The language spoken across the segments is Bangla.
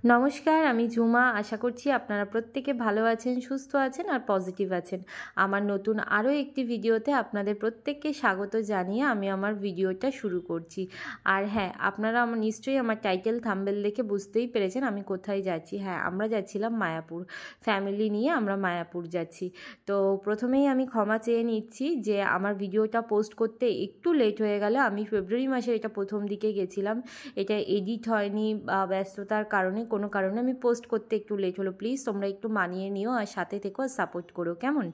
নমস্কার, আমি ঝুমা। আশা করছি আপনারা প্রত্যেকে ভালো আছেন, সুস্থ আছেন আর পজিটিভ আছেন। আমার নতুন আরও একটি ভিডিওতে আপনাদের প্রত্যেককে স্বাগত জানিয়ে আমি আমার ভিডিওটা শুরু করছি। আর হ্যাঁ, আপনারা নিশ্চয়ই আমার টাইটেল থাম্বনেল দেখে বুঝতেই পেরেছেন আমি কোথায় যাচ্ছি। হ্যাঁ, আমরা যাচ্ছিলাম মায়াপুর, ফ্যামিলি নিয়ে আমরা মায়াপুর যাচ্ছি। তো প্রথমেই আমি ক্ষমা চেয়ে নিচ্ছি যে আমার ভিডিওটা পোস্ট করতে একটু লেট হয়ে গেল। আমি ফেব্রুয়ারি মাসে এটা প্রথম দিকে গেছিলাম, এটা এডিট হয়নি বা ব্যস্ততার কারণে কোনো কারণে আমি পোস্ট করতে একটু লেট হলো। প্লিজ তোমরা একটু মানিয়ে নিও আর সাথে থেকো, সাপোর্ট করো, কেমন?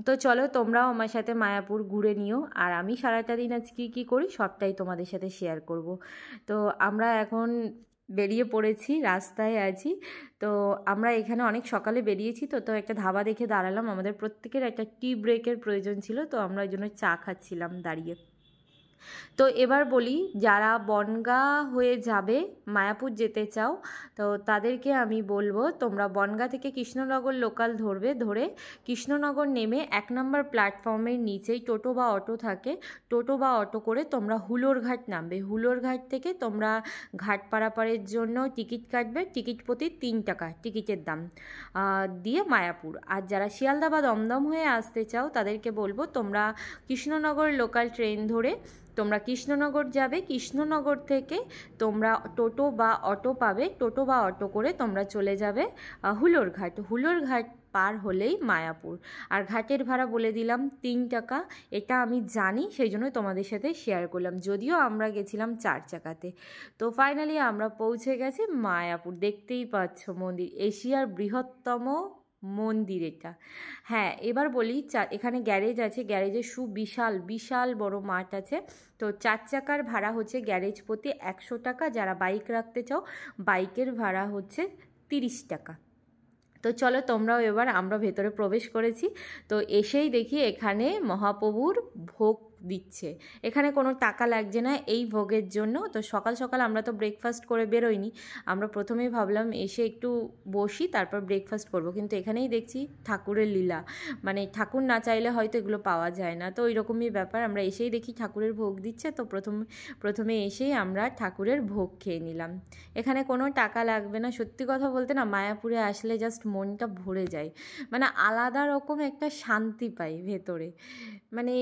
তো চলো তোমরাও আমার সাথে মায়াপুর ঘুরে নিও। আর আমি সারাটা দিন আজ কী করি সবটাই তোমাদের সাথে শেয়ার করব। তো আমরা এখন বেরিয়ে পড়েছি, রাস্তায় আছি। তো আমরা এখানে অনেক সকালে বেরিয়েছি, তো একটা ধাবা দেখে দাঁড়ালাম। আমাদের প্রত্যেকের একটা টি ব্রেকের প্রয়োজন ছিল, তো আমরা ওই জন্য চা খাচ্ছিলাম দাঁড়িয়ে। তো এবার বলি, যারা বনগাঁ হয়ে যাবে, মায়াপুর যেতে চাও, তো তাদেরকে আমি বলবো তোমরা বনগাঁ থেকে কৃষ্ণনগর লোকাল ধরে কৃষ্ণনগর নেমে 1 নম্বর প্ল্যাটফর্মের নিচেই টোটো বা অটো থাকে। টোটো বা অটো করে তোমরা হুলোরঘাট নামবে। হুলোরঘাট থেকে তোমরা ঘাট পারাপারের জন্য টিকিট কাটবে। টিকিট প্রতি 3 টাকা টিকিটের দাম দিয়ে মায়াপুর। আর যারা শিয়ালদা বা দমদম হয়ে আসতে চাও তাদেরকে বলবো তোমরা কৃষ্ণনগর লোকাল ট্রেন ধরে তোমরা কৃষ্ণনগর যাবে। কৃষ্ণনগর থেকে তোমরা টোটো বা অটো পাবে। টোটো বা অটো করে তোমরা চলে যাবে হুলোরঘাট। হুলোরঘাট পার হলেই মায়াপুর। আর ঘাটের ভাড়া বলে দিলাম 3 টাকা। এটা আমি জানি, সেই জন্য তোমাদের সাথে শেয়ার করলাম, যদিও আমরা গেছিলাম 4 চাকাতে। তো ফাইনালি আমরা পৌঁছে গেছি মায়াপুর। দেখতেই পাচ্ছ মন্দির, এশিয়ার বৃহত্তম মন্দির এটা। হ্যাঁ, এবার বলি, এখানে গ্যারেজ আছে। গ্যারেজে বিশাল বড় মাঠ আছে। তো 4 চাকার ভাড়া হচ্ছে গ্যারেজ প্রতি 100 টাকা। যারা বাইক রাখতে চাও বাইকের ভাড়া হচ্ছে 30 টাকা। তো চলো তোমরাও এবার, আমরা ভেতরে প্রবেশ করেছি। তো এসেই দেখি এখানে মহাপ্রভুর ভোগ দিচ্ছে। এখানে কোনো টাকা লাগছে না এই ভোগের জন্য। তো সকাল সকাল আমরা তো ব্রেকফাস্ট করে বেরোইনি, আমরা প্রথমেই ভাবলাম এসে একটু বসি তারপর ব্রেকফাস্ট করব। কিন্তু এখানেই দেখছি ঠাকুরের লীলা, মানে ঠাকুর না চাইলে হয়তো এগুলো পাওয়া যায় না। তো ওই রকমই ব্যাপার, আমরা এসেই দেখি ঠাকুরের ভোগ দিচ্ছে। তো প্রথমে এসেই আমরা ঠাকুরের ভোগ খেয়ে নিলাম। এখানে কোনো টাকা লাগবে না। সত্যি কথা বলতে না, মায়াপুরে আসলে জাস্ট মনটা ভরে যায়, মানে আলাদা রকম একটা শান্তি পাই ভেতরে, মানে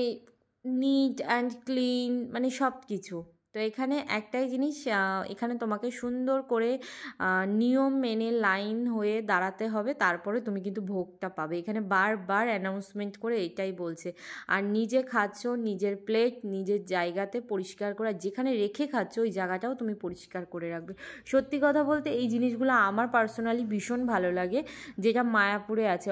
নিট অ্যান্ড ক্লিন, মানে সব কিছু। তো এখানে একটাই জিনিস, এখানে তোমাকে সুন্দর করে নিয়ম মেনে লাইন হয়ে দাঁড়াতে হবে, তারপরে তুমি কিন্তু ভোগটা পাবে। এখানে বারবার অ্যানাউন্সমেন্ট করে এটাই বলছে। আর নিজে খাচ্ছ, নিজের প্লেট নিজের জায়গাতে পরিষ্কার করা, যেখানে রেখে খাচ্ছ ওই জায়গাটাও তুমি পরিষ্কার করে রাখবে। সত্যি কথা বলতে এই জিনিসগুলো আমার পার্সোনালি ভীষণ ভালো লাগে, যেটা মায়াপুরে আছে।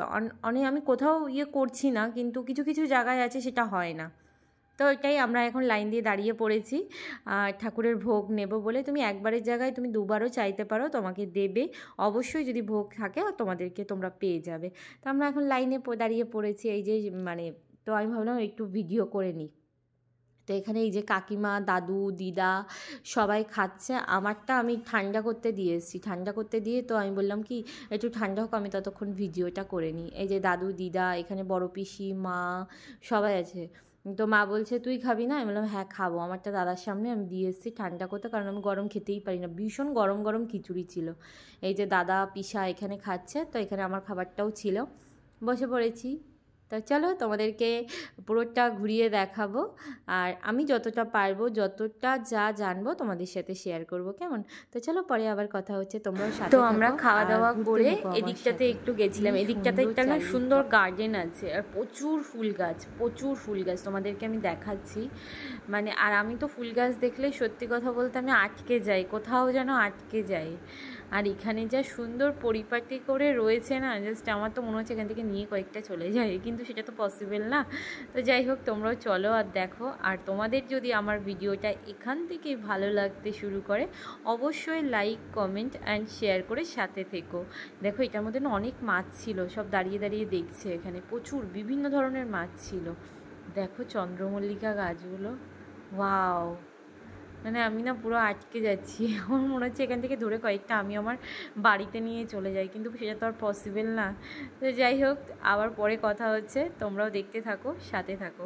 অনেক আমি কোথাও করছি না, কিন্তু কিছু কিছু জায়গায় আছে সেটা হয় না। তো এটাই, আমরা এখন লাইন দিয়ে দাঁড়িয়ে পড়েছি ঠাকুরের ভোগ নেব বলে। তুমি একবারের জায়গায় তুমি দুবারও চাইতে পারো, তোমাকে দেবে অবশ্যই। যদি ভোগ থাকে তোমরা পেয়ে যাবে। তো আমরা এখন লাইনে দাঁড়িয়ে পড়েছি, এই যে মানে, তো আমি ভাবলাম একটু ভিডিও করে নিই। তো এখানে এই যে কাকিমা, দাদু, দিদা সবাই খাচ্ছে। আমারটা আমি ঠান্ডা করতে দিয়ে এসেছি। ঠান্ডা করতে দিয়ে তো আমি বললাম কি একটু ঠান্ডা হোক, আমি ততক্ষণ ভিডিওটা করে নিই। এই যে দাদু, দিদা, এখানে বড় পিসি, মা সবাই আছে। তো মা বলছে তুই খাবি না? আমি বললাম হ্যাঁ খাবো। আমারটা দাদার সামনে আমি দিয়ে এসেছি ঠান্ডা করতে, কারণ আমি গরম খেতেই পারি না। ভীষণ গরম গরম খিচুড়ি ছিল। এই যে দাদা, পিসা এখানে খাচ্ছে, তো এখানে আমার খাবারটাও ছিল। বসে পড়েছি। তা চলো তোমাদেরকে পুরোটা ঘুরিয়ে দেখাবো, আর আমি যতটা পারবো, যতটা যা জানবো তোমাদের সাথে শেয়ার করব, কেমন? তো চলো পরে আবার কথা হচ্ছে, তোমরাও সাথে। তো আমরা খাওয়া দাওয়া করে এদিকটাতে একটু গেছিলাম। এদিকটাতে একটা না সুন্দর গার্ডেন আছে, আর প্রচুর ফুল গাছ তোমাদেরকে আমি দেখাচ্ছি। মানে আর আমি তো ফুল গাছ দেখলে সত্যি কথা বলতে আমি আটকে যাই, কোথাও যেন আটকে যাই। আর এখানে যা সুন্দর পরিপাটি করে রয়েছে না, জাস্ট আমার তো মনে হচ্ছে এখান থেকে নিয়ে কয়েকটা চলে যায়, কিন্তু সেটা তো পসিবল না। তো যাই হোক, তোমরাও চলো আর দেখো। আর তোমাদের যদি আমার ভিডিওটা এখান থেকে ভালো লাগতে শুরু করে, অবশ্যই লাইক, কমেন্ট অ্যান্ড শেয়ার করে সাথে থেকো। দেখো এটার মধ্যে না অনেক মাছ ছিল, সব দাঁড়িয়ে দাঁড়িয়ে দেখছে। এখানে প্রচুর বিভিন্ন ধরনের মাছ ছিল। দেখো চন্দ্রমল্লিকা গাছগুলো, ওয়াও, মানে আমি না পুরো আটকে যাচ্ছি। আমার মনে হচ্ছে এখান থেকে ধরে কয়েকটা আমি আমার বাড়িতে নিয়ে চলে যাই, কিন্তু সেটা তো আর পসিবল না। তো যাই হোক, আবার পরে কথা হচ্ছে, তোমরাও দেখতে থাকো, সাথে থাকো।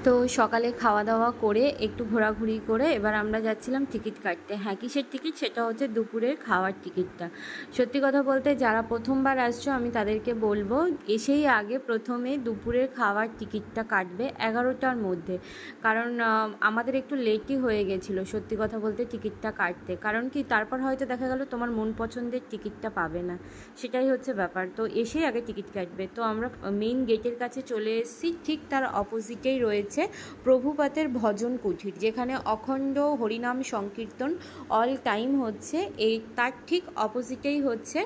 তো সকালে খাওয়া দাওয়া করে একটু ঘোরাঘুরি করে এবার আমরা যাচ্ছিলাম টিকিট কাটতে। হ্যাঁ, কিসের টিকিট? সেটা হচ্ছে দুপুরের খাওয়ার টিকিটটা। সত্যি কথা বলতে যারা প্রথমবার আসছো আমি তাদেরকে বলবো এসেই আগে প্রথমে দুপুরের খাওয়ার টিকিটটা কাটবে 11টার মধ্যে, কারণ আমাদের একটু লেটই হয়ে গেছিলো সত্যি কথা বলতে টিকিটটা কাটতে। কারণ কি, তারপর হয়তো দেখা গেল তোমার মন পছন্দের টিকিটটা পাবে না, সেটাই হচ্ছে ব্যাপার। তো এসেই আগে টিকিট কাটবে। তো আমরা মেইন গেটের কাছে চলে এসেছি, ঠিক তার অপোজিটেই রয়েছে প্রভুপাতের ভজন কুঠির, যেখানে অখণ্ড হরিনাম সংকীর্তন অল টাইম হচ্ছে। এই তার ঠিক অপোজিটেই হচ্ছে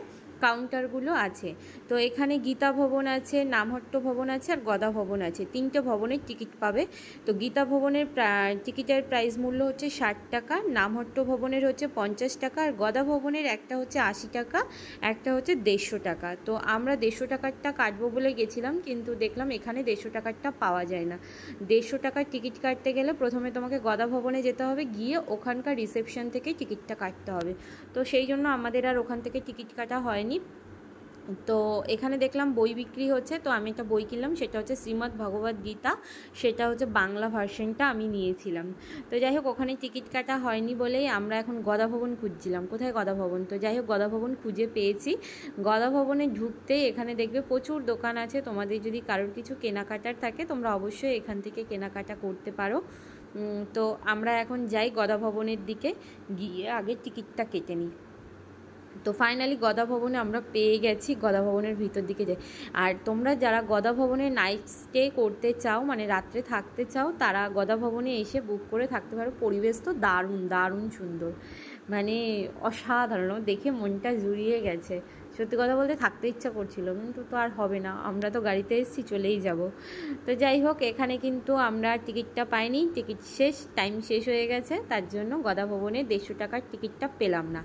কাউন্টারগুলো আছে। তো এখানে গীতা ভবন আছে, নামহট্ট ভবন আছে আর গদা ভবন আছে, 3টে ভবনের টিকিট পাবে। তো গীতা ভবনের টিকিটের প্রাইস মূল্য হচ্ছে 60 টাকা, নামহট্ট ভবনের হচ্ছে 50 টাকা, আর গদা ভবনের একটা হচ্ছে 80 টাকা, একটা হচ্ছে 150 টাকা। তো আমরা 150 টাকারটা কাটবো বলে গেছিলাম, কিন্তু দেখলাম এখানে 150 টাকারটা পাওয়া যায় না। 150 টাকার টিকিট কাটতে গেলে প্রথমে তোমাকে গদা ভবনে যেতে হবে, গিয়ে ওখানকার রিসেপশন থেকে টিকিটটা কাটতে হবে। তো সেই জন্য আমাদের আর ওখান থেকে টিকিট কাটা হয়নি। তো এখানে দেখলাম বই বিক্রি হচ্ছে, তো আমি একটা বই কিনলাম, সেটা হচ্ছে শ্রীমদ্ ভগবদ গীতা, সেটা হচ্ছে বাংলা ভার্সনটা আমি নিয়েছিলাম। তো যাই হোক, ওখানে টিকিট কাটা হয়নি বলেই আমরা এখন গদা ভবন খুঁজছিলাম, কোথায় গদা ভবন। তো যাই হোক, গদা ভবন খুঁজে পেয়েছি। গদা ভবনে ঢুকতেই এখানে দেখবে প্রচুর দোকান আছে, তোমাদের যদি কারোর কিছু কেনাকাটার থাকে তোমরা অবশ্যই এখান থেকে কেনাকাটা করতে পারো। তো আমরা এখন যাই গদা ভবনের দিকে, গিয়ে আগে টিকিটটা কেটে নিই। তো ফাইনালি গদা ভবনে আমরা পেয়ে গেছি, গদা ভবনের ভিতর দিকে যাই। আর তোমরা যারা গদা ভবনে নাইট স্টে করতে চাও, মানে রাত্রে থাকতে চাও, তারা গদা ভবনে এসে বুক করে থাকতে পারো। পরিবেশ তো দারুণ দারুণ সুন্দর, মানে অসাধারণ, দেখে মনটা জুড়িয়ে গেছে। সত্যি কথা বলতে থাকতে ইচ্ছা করছিল, কিন্তু তো আর হবে না, আমরা তো গাড়িতে এসেছি, চলেই যাব। তো যাই হোক, এখানে কিন্তু আমরা টিকিটটা পাইনি, টিকিট শেষ, টাইম শেষ হয়ে গেছে, তার জন্য গদা ভবনে 150 টাকার টিকিটটা পেলাম না,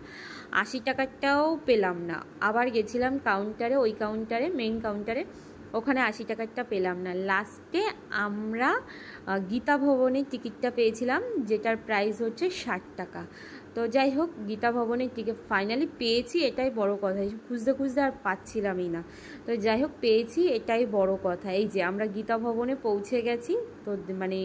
80 টাকারটাও পেলাম না। আবার গেছিলাম কাউন্টারে, ওই কাউন্টারে, মেইন কাউন্টারে, ওখানে 80 টাকারটা পেলাম না। লাস্টে আমরা গীতা ভবনের টিকিটটা পেয়েছিলাম, যেটার প্রাইস হচ্ছে 60 টাকা। তো যাই হোক, গীতা ভবনের টিকিট ফাইনালি পেয়েছি, এটাই বড় কথা। খুঁজতে খুঁজতে আর পাচ্ছিলামই না। তো যাই হোক, পেয়েছি, এটাই বড় কথা। এই যে আমরা গীতা ভবনে পৌঁছে গেছি। তো মানে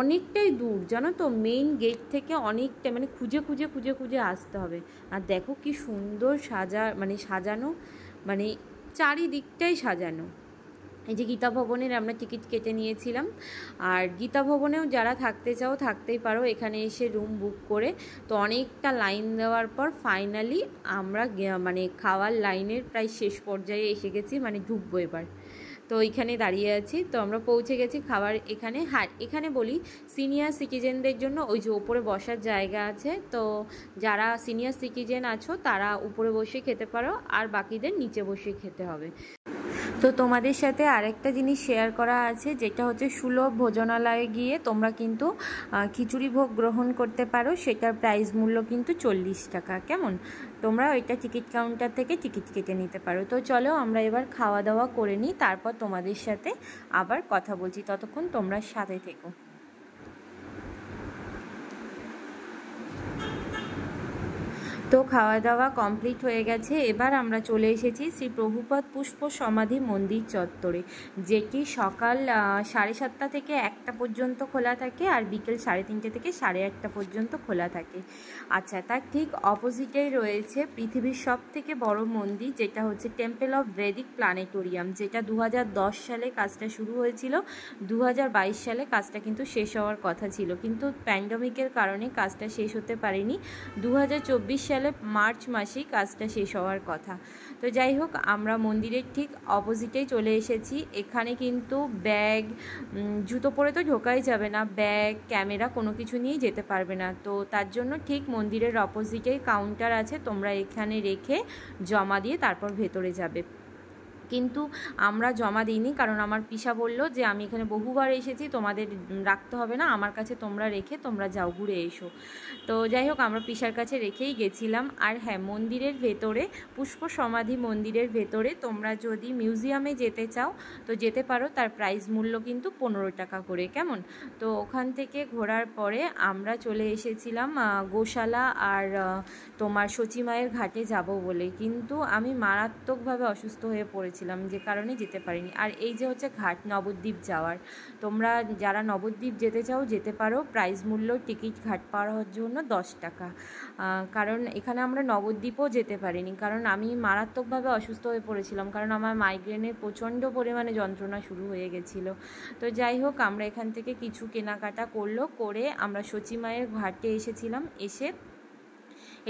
অনেকটাই দূর জানো তো, মেইন গেট থেকে অনেকটা, মানে খুঁজে খুঁজে খুঁজে খুঁজে আসতে হবে। আর দেখো কি সুন্দর সাজানো, মানে চারিদিকটাই সাজানো। এই যে গীতা ভবনের আমরা টিকিট কেটে নিয়েছিলাম। আর গীতা ভবনেও যারা থাকতে চাও থাকতেই পারো, এখানে এসে রুম বুক করে। তো অনেকটা লাইন দেওয়ার পর ফাইনালি আমরা মানে খাওয়ার লাইনের প্রায় শেষ পর্যায়ে এসে গেছি, মানে ঢুকবো এবার। তো এইখানে দাঁড়িয়ে আছি, তো আমরা পৌঁছে গেছি খাবার এখানে। হ্যাঁ, এখানে বলি সিনিয়র সিটিজেনদের জন্য ওই যে ওপরে বসার জায়গা আছে। তো যারা সিনিয়র সিটিজেন আছো তারা উপরে বসে খেতে পারো, আর বাকিদের নিচে বসে খেতে হবে। তো তোমাদের সাথে আরেকটা জিনিস শেয়ার করা আছে, যেটা হচ্ছে সুলভ ভোজনালয়ে গিয়ে তোমরা কিন্তু খিচুড়ি ভোগ গ্রহণ করতে পারো, সেটার প্রাইস মূল্য কিন্তু 40 টাকা। কেমন, তোমরা ওইটা টিকিট কাউন্টার থেকে টিকিট কেটে নিতে পারো। তো চলো আমরা এবার খাওয়া দাওয়া করে নিই, তারপর তোমাদের সাথে আবার কথা বলছি, ততক্ষণ তোমরা সাথে থেকো। তো খাওয়া দাওয়া কমপ্লিট হয়ে গেছে, এবার আমরা চলে এসেছি শ্রী প্রভুপাদ পুষ্প সমাধি মন্দির চত্বরে, যেটি সকাল 7:30 থেকে 1টা পর্যন্ত খোলা থাকে, আর বিকেল 3:30 থেকে 8:30 পর্যন্ত খোলা থাকে। আচ্ছা, তার ঠিক অপোজিটেই রয়েছে পৃথিবীর সবথেকে বড় মন্দির, যেটা হচ্ছে টেম্পল অফ ভেদিক প্ল্যানেটোরিয়াম, যেটা 2010 সালে কাজটা শুরু হয়েছিল। 2022 সালে কাজটা কিন্তু শেষ হওয়ার কথা ছিল, কিন্তু প্যান্ডেমিকের কারণে কাজটা শেষ হতে পারেনি। 2024 সালে মার্চ মাসেই কাজটা শেষ হওয়ার কথা। তো যাই হোক, আমরা মন্দিরের ঠিক অপোজিটেই চলে এসেছি। এখানে কিন্তু ব্যাগ, জুতো পরে তো ঢোকাই যাবে না, ব্যাগ, ক্যামেরা কোনো কিছু নিয়েই যেতে পারবে না। তো তার জন্য ঠিক মন্দিরের অপোজিটেই কাউন্টার আছে, তোমরা এখানে রেখে জমা দিয়ে তারপর ভেতরে যাবে। কিন্তু আমরা জমা দিইনি, কারণ আমার পিসা বললো যে আমি এখানে বহুবার এসেছি, তোমাদের রাখতে হবে না, আমার কাছে তোমরা রেখে তোমরা যাও, ঘুরে এসো। তো যাই হোক, আমরা পিসার কাছে রেখেই গেছিলাম। আর হ্যাঁ, মন্দিরের ভেতরে, পুষ্প সমাধি মন্দিরের ভেতরে তোমরা যদি মিউজিয়ামে যেতে চাও তো যেতে পারো, তার প্রাইস মূল্য কিন্তু 15 টাকা করে। কেমন, তো ওখান থেকে ঘোরার পরে আমরা চলে এসেছিলাম গোশালা আর তোমার সচিমায়ের ঘাটে যাব বলে, কিন্তু আমি মারাত্মকভাবে অসুস্থ হয়ে পড়েছিলাম। পড়েছিলাম, যে কারণে যেতে পারিনি। আর এই যে হচ্ছে ঘাট নবদ্বীপ যাওয়ার, তোমরা যারা নবদ্বীপ যেতে চাও যেতে পারো। প্রাইস মূল্য টিকিট ঘাট পার হওয়ার জন্য 10 টাকা। কারণ এখানে আমরা নবদ্বীপও যেতে পারিনি, কারণ আমি মারাত্মকভাবে অসুস্থ হয়ে পড়েছিলাম, কারণ আমার মাইগ্রেনের প্রচণ্ড পরিমাণে যন্ত্রণা শুরু হয়ে গেছিলো। তো যাই হোক, আমরা এখান থেকে কিছু কেনাকাটা করে আমরা সচি মায়ের ঘাটে এসেছিলাম। এসে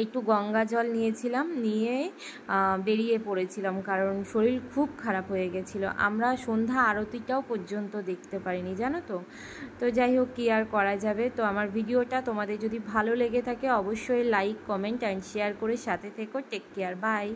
একটু গঙ্গা জল নিয়েছিলাম, নিয়ে বেরিয়ে পড়েছিলাম, কারণ শরীর খুব খারাপ হয়ে গেছিলো। আমরা সন্ধ্যা আরতিটাও পর্যন্ত দেখতে পারিনি, জানো তো। তো যাই হোক, কী আর করা যাবে। তো আমার ভিডিওটা তোমাদের যদি ভালো লেগে থাকে অবশ্যই লাইক, কমেন্ট অ্যান্ড শেয়ার করে সাথে থেকো। Take care, by.